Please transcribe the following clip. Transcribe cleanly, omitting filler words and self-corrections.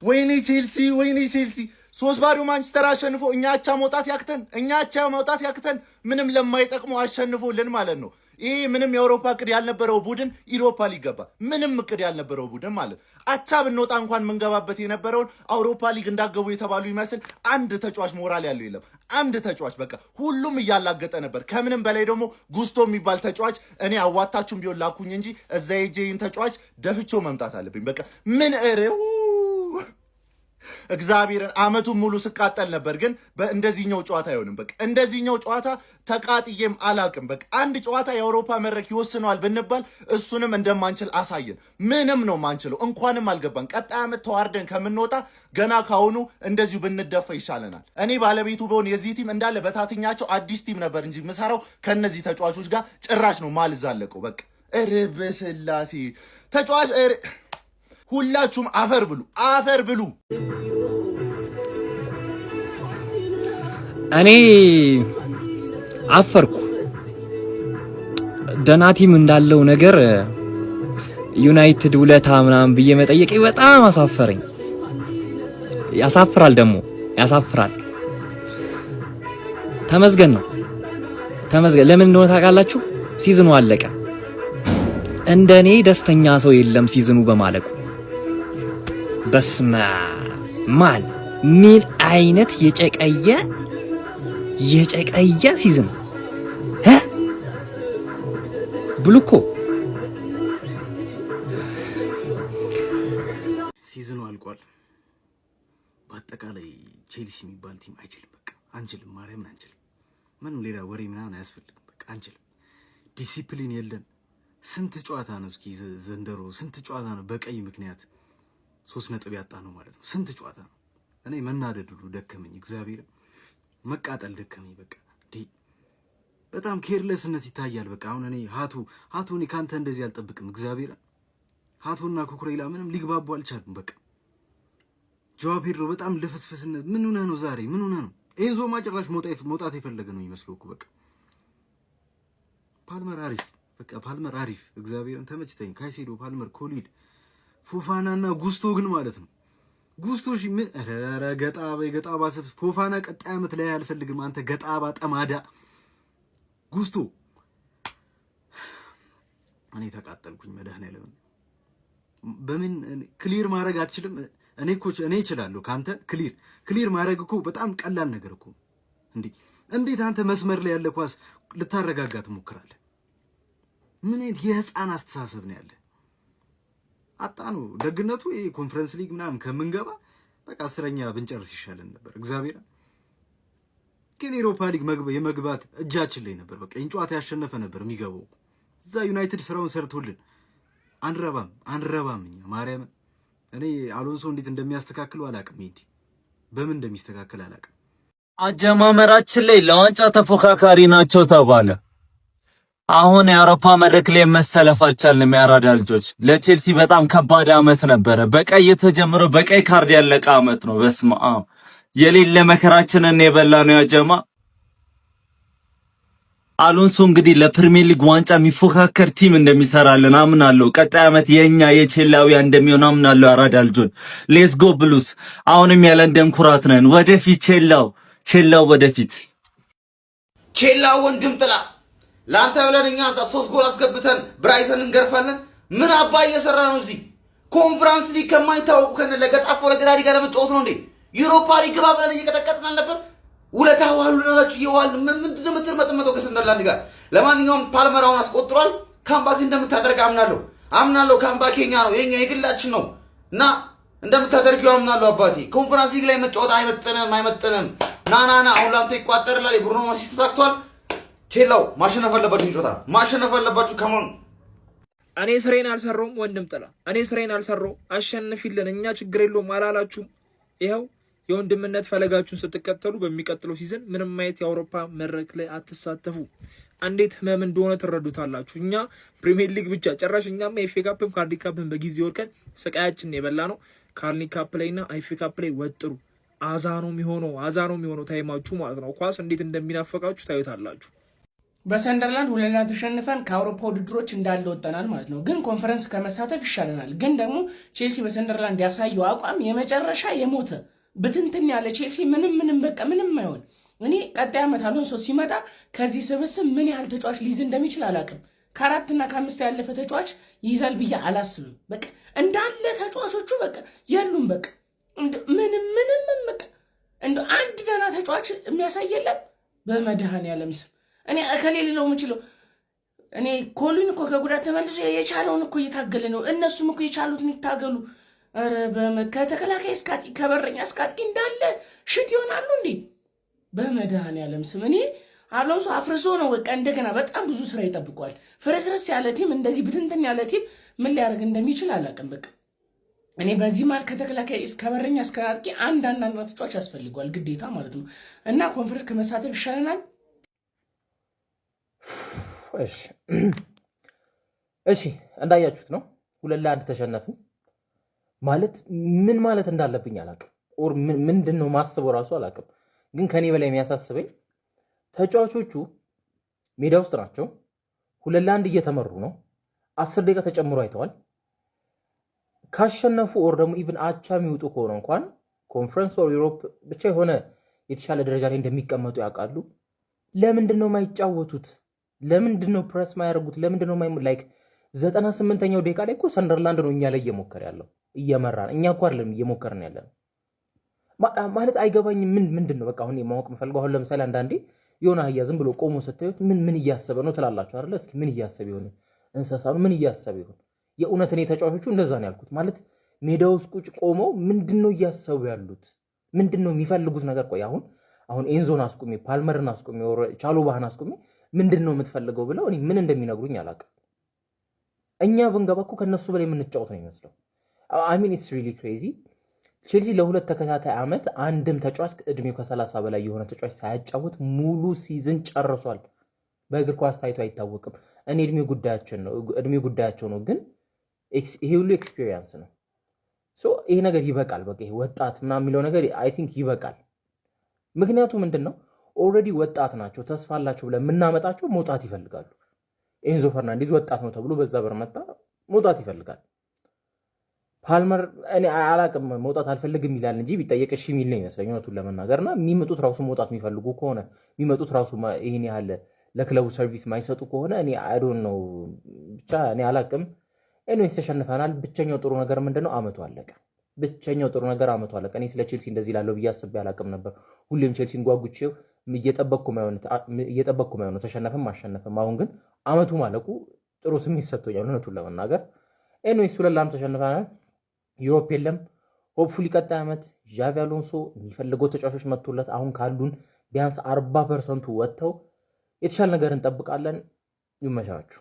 ወይኔ ቼልሲ 3-0 ማንቸስተር አሸንፎ እኛ አቻ መውጣት ያክተን ምንም ለማይጠቅመው አሸንፎልን ማለት ነው። ይሄ ምንም የአውሮፓ እቅድ ያልነበረው ቡድን ኢሮፓ ሊግ ገባ። ምንም እቅድ ያልነበረው ቡድን ማለት አቻ ብንወጣ እንኳን ምንገባበት የነበረውን አውሮፓ ሊግ እንዳገቡ የተባሉ ይመስል አንድ ተጫዋች ሞራል ያለው የለም። አንድ ተጫዋች በቃ ሁሉም እያላገጠ ነበር። ከምንም በላይ ደግሞ ጉስቶ የሚባል ተጫዋች እኔ አዋጣችሁም ቢሆን ላኩኝ እንጂ እዛ ሄጄን ተጫዋች ደፍቾ መምጣት አለብኝ። በቃ ምን እግዚአብሔርን አመቱን ሙሉ ስቃጠል ነበር፣ ግን በእንደዚህኛው ጨዋታ አይሆንም። በቃ እንደዚህኛው ጨዋታ ተቃጥዬም አላቅም። በቃ አንድ ጨዋታ የአውሮፓ መድረክ ይወስነዋል ብንባል እሱንም እንደማንችል አሳየን። ምንም ነው ማንችለው። እንኳንም አልገባን። ቀጣይ አመት ተዋርደን ከምንወጣ ገና ካሁኑ እንደዚሁ ብንደፋ ይሻለናል። እኔ ባለቤቱ በሆን የዚህ ቲም እንዳለ በታትኛቸው አዲስ ቲም ነበር እንጂ ምሰራው ከነዚህ ተጫዋቾች ጋር ጭራሽ ነው ማልዛለቀው። በቃ በስላሴ ተጫዋች ሁላችሁም አፈር ብሉ። እኔ አፈርኩ። ደናቲም እንዳለው ነገር ዩናይትድ ውለታ ምናምን ብዬ መጠየቄ በጣም አሳፈረኝ። ያሳፍራል፣ ደግሞ ያሳፍራል። ተመስገን ነው ተመስገን። ለምን እንደሆነ ታውቃላችሁ? ሲዝኑ አለቀ። እንደኔ ደስተኛ ሰው የለም ሲዝኑ በማለቁ። በስመ ማን ምን አይነት የጨቀየ ሲዝን ብሉኮ ሲዝኑ አልቋል። በአጠቃላይ ቼልሲ የሚባል ቲም አይችልም። በቃ አንችልም፣ ማርያምን አንችልም። ምንም ሌላ ወሬ ምናምን አያስፈልግም። በቃ አንችልም። ዲሲፕሊን የለን። ስንት ጨዋታ ነው እስኪ ዘንድሮ ስንት ጨዋታ ነው በቀይ ምክንያት 3 ነጥብ ያጣ ነው ማለት ነው። ስንት ጨዋታ ነው። እኔ መናደድ ሁሉ ደከመኝ። እግዚአብሔር መቃጠል ደከመኝ። በቃ በጣም ኬርለስነት ይታያል። በቃ አሁን እኔ ሀቱ እኔ ካንተ እንደዚህ አልጠብቅም። እግዚአብሔር ሀቱና ኩኩሬላ ምንም ሊግባቡ አልቻሉም። በቃ ጆዋ ፔድሮ በጣም ልፍስፍስነት። ምን ሆነ ነው ዛሬ? ምን ሆነ ነው? ኤንዞ ማጨራሽ መውጣት የፈለገ ነው የሚመስለው እኮ በቃ ፓልመር አሪፍ እግዚአብሔርን ተመችተኝ። ካይሴዶ፣ ፓልመር፣ ኮሊድ፣ ፎፋናና ጉስቶ ግን ማለት ነው። ጉስቶ ምን ገጣባ ሰብ ፎፋና ቀጣይ አመት ላይ አልፈልግም። አንተ ገጣባ ጠማዳ ጉስቶ። እኔ ተቃጠልኩኝ። መድኃኒዓለም በምን ክሊር ማድረግ አትችልም? እኔ እችላለሁ። ካንተ ክሊር ማድረግ እኮ በጣም ቀላል ነገር እኮ። እንዴት አንተ መስመር ላይ ያለ ኳስ ልታረጋጋ ትሞክራለህ? ምን አይነት የህፃን አስተሳሰብ ነው ያለ? አጣኑ ደግነቱ ይሄ ኮንፈረንስ ሊግ ምናምን ከምንገባ በቃ 10ኛ ብንጨርስ ይሻለን ነበር። እግዚአብሔር ግን ኤሮፓ ሊግ የመግባት እጃችን ላይ ነበር። በቃ እንጫዋታ ያሸነፈ ነበር የሚገባው። እዛ ዩናይትድ ስራውን ሰርቶልን አንረባም እኛ ማርያም። እኔ አሎንሶ እንዴት እንደሚያስተካክለው አላቅም። ይሄ በምን እንደሚስተካከል አላቅም። አጀማመራችን ላይ ለዋንጫ ተፎካካሪ ናቸው ተባለ። አሁን የአውሮፓ መድረክ ላይ መሰለፍ አልቻልንም። ያራዳ ልጆች ለቼልሲ በጣም ከባድ አመት ነበረ። በቀይ የተጀመረው በቀይ ካርድ ያለቀ አመት ነው። በስመ አብ የሌለ መከራችንን የበላ ነው ያጀማ። አሎንሶ እንግዲህ ለፕሪሚየር ሊግ ዋንጫ የሚፎካከር ቲም እንደሚሰራልን አምናለሁ። ቀጣይ አመት የኛ የቼላውያን እንደሚሆን አምናለሁ። ያራዳ ልጆች ሌትስ ጎ ብሉስ። አሁንም ያለንደን ኩራት ነን። ወደፊት ቼላው ወደፊት ቼላው ወንድም ጥላ ላንተ ብለን እኛ 3 ጎል አስገብተን ብራይተን እንገርፋለን። ምን አባ እየሰራ ነው እዚህ? ኮንፈረንስ ሊግ ከማይታወቁ ለገጣፎ ለገዳዲ ጋር ለመጫወት ነው እንዴ? ዩሮፓ ሊግ ግባ ብለን እየቀጠቀጥን አልነበር? ውለታ ዋሉ ናችሁ ይዋል ምንድነው የምትርመጥመጠው ከሰንደርላንድ ጋር? ለማንኛውም ፓልመራውን አስቆጥሯል። ካምባክ እንደምታደርግ አምናለሁ። ካምባክ የኛ ነው፣ የኛ የግላችን ነው እና እንደምታደርጊው አምናለሁ። አባቴ ኮንፈረንስ ሊግ ላይ መጫወት አይመጥንም። ናና አሁን ላንተ ይቋጠርላል። የብሩኖ ማሲ ተሳክቷል። ቼላው ማሸነፍ አለባችሁ። ከሞን እኔ ስሬን አልሰራውም። ወንድም ጥላ እኔ ስሬን አልሰራው። አሸንፊልን፣ እኛ ችግር የለውም አላላችሁም? ይኸው የወንድምነት ፈለጋችሁን ስትከተሉ በሚቀጥለው ሲዝን ምንም ማየት የአውሮፓ መድረክ ላይ አትሳተፉ። እንዴት ህመም እንደሆነ ትረዱታላችሁ። እኛ ፕሪሚየር ሊግ ብቻ ጨራሽ እኛማ ኤፍ ኤ ካፕም ካርዲ ካፕም በጊዜ ወርቀን ስቃያችን የበላ ነው። ካርኒ ካፕ ላይና ኤፍ ኤ ካፕ ላይ ወጥሩ። አዛ ነው የሚሆነው ታይማችሁ ማለት ነው። ኳስ እንዴት እንደሚናፈቃችሁ ታዩታላችሁ። በሰንደርላንድ 2-0 ተሸንፈን ከአውሮፓ ውድድሮች እንዳለ ወጠናል ማለት ነው። ግን ኮንፈረንስ ከመሳተፍ ይሻለናል። ግን ደግሞ ቼልሲ በሰንደርላንድ ያሳየው አቋም የመጨረሻ የሞተ ብትንትን ያለ ቼልሲ ምንም በቃ ምንም አይሆን። እኔ ቀጣይ ዓመት አሎንሶ ሲመጣ ከዚህ ስብስብ ምን ያህል ተጫዋች ሊይዝ እንደሚችል አላውቅም። ከ4 እና ከ5 ያለፈ ተጫዋች ይይዛል ብዬ አላስብም። በቃ እንዳለ ተጫዋቾቹ በቃ የሉም። በቃ ምንም በቃ እንደ አንድ ደህና ተጫዋች የሚያሳይ የለም። በመድኃኔዓለም ስም እኔ ከሌለው የምችለው እኔ ኮሉን እኮ ከጉዳት ተመልሶ የቻለውን እኮ እየታገለ ነው። እነሱም እኮ የቻሉትን ይታገሉ። ኧረ ከተከላካይ እስከ አጥቂ ከበረኛ እስከ አጥቂ እንዳለ ሽት ይሆናሉ እንዴ! በመድኃኔዓለም ስም እኔ አሎንሶ አፍርሶ ነው በቃ እንደገና በጣም ብዙ ስራ ይጠብቋል። ፍርስርስ ያለ ቲም እንደዚህ ብትንትን ያለ ቲም ምን ሊያደርግ እንደሚችል አላውቅም። በቃ እኔ በዚህ ማለት ከተከላካይ እስከ በረኛ እስከ አጥቂ አንድ ተጫዋች ያስፈልጓል ግዴታ ማለት ነው። እና ኮንፈረንስ ከመሳተፍ ይሻለናል። እሺ እንዳያችሁት ነው 2-1 ተሸነፍን ማለት ምን ማለት እንዳለብኝ አላውቅም። ኦር ምንድነው ማስበው ራሱ አላውቅም። ግን ከኔ በላይ የሚያሳስበኝ ተጫዋቾቹ ሜዳ ውስጥ ናቸው። 2-1 እየተመሩ ነው። 10 ደቂቃ ተጨምሮ አይተዋል። ካሸነፉ ኦር ደግሞ ኢቭን አቻ የሚወጡ ከሆነ እንኳን ኮንፈረንስ ኦር ዩሮፕ ብቻ የሆነ የተሻለ ደረጃ ላይ እንደሚቀመጡ ያውቃሉ። ለምንድነው የማይጫወቱት? ለምንድነው ፕሬስ ማያደርጉት? ለምንድነው ላይክ 98ኛው ደቂቃ ላይ እኮ ሰንደርላንድ ነው እኛ ላይ እየሞከረ ያለው እየመራን፣ እኛ እኮ አይደለም እየሞከርን ያለነው ማለት አይገባኝም። ምንድነው በቃ አሁን ማወቅ የምፈልገው አሁን ለምሳሌ አንዳንዴ የሆነ አህያ ዝም ብሎ ቆሞ ስታዩት ምን እያሰበ ነው ትላላችሁ አይደል? እስኪ ምን እያሰበ ይሆን? እንስሳ ነው ምን እያሰበ ይሆን? የእውነት እኔ ተጫዋቾቹ እንደዛ ነው ያልኩት። ማለት ሜዳ ውስጥ ቁጭ ቆመው ምንድነው እያሰቡ ያሉት? ምንድነው የሚፈልጉት ነገር? ቆይ አሁን ኤንዞን አስቁሜ ፓልመርን አስቁሜ ቻሎባህን አስቁሜ ምንድነው የምትፈልገው ብለው እኔ ምን እንደሚነግሩኝ አላውቅም። እኛ ብንገባ እኮ ከነሱ በላይ የምንጫወት ነው የሚመስለው። አይ ሚን ኢትስ ሪሊ ክሬዚ። ቼልሲ ለ2 ተከታታይ ዓመት አንድም ተጫዋች እድሜው ከ30 በላይ የሆነ ተጫዋች ሳያጫወት ሙሉ ሲዝን ጨርሷል። በእግር ኳስ ታይቶ አይታወቅም። እኔ እድሜው ጉዳያቸው ነው፣ ግን ይሄ ሁሉ ኤክስፒሪየንስ ነው። ሶ ይሄ ነገር ይበቃል። በቃ ይሄ ወጣት ምናምን የሚለው ነገር አይ ቲንክ ይበቃል። ምክንያቱ ምንድነው? ኦልሬዲ ወጣት ናቸው፣ ተስፋ አላቸው ብለን የምናመጣቸው መውጣት ይፈልጋሉ። ኤንዞ ፈርናንዴዝ ወጣት ነው ተብሎ በዛ በር መጣ፣ መውጣት ይፈልጋል። ፓልመር እኔ አላቅም መውጣት አልፈልግም ይላል እንጂ ቢጠየቅ እሺ የሚል ነው ይመስለኝ እውነቱን ለመናገርና የሚመጡት ራሱ መውጣት የሚፈልጉ ከሆነ የሚመጡት ራሱ ይሄን ያህል ለክለቡ ሰርቪስ ማይሰጡ ከሆነ እኔ አይ ዶንት ኖ ብቻ እኔ አላቅም። ኤኒዌይስ ተሸንፈናል። ብቸኛው ጥሩ ነገር ምንድነው? አመቱ አለቀ። ብቸኛው ጥሩ ነገር አመቱ አለቀ። እኔ ስለ ቼልሲ እንደዚህ ላለው ብዬ አስቤ አላቅም ነበር። ሁሌም ቼልሲን ጓጉቼው እየጠበቅኩ ነው ተሸነፈም አሸነፈም። አሁን ግን አመቱ ማለቁ ጥሩ ስሜት ሰጥቶኛል እውነቱን ለመናገር። ኤኒዌይስ 2-1 ተሸንፈናል። ዩሮፕ የለም። ሆፕፉሊ ቀጣይ ዓመት ዣቪ አሎንሶ የሚፈልገው ተጫዋቾች መጥቶለት አሁን ካሉን ቢያንስ 40% ወጥተው የተሻለ ነገር እንጠብቃለን። ይመሻችሁ።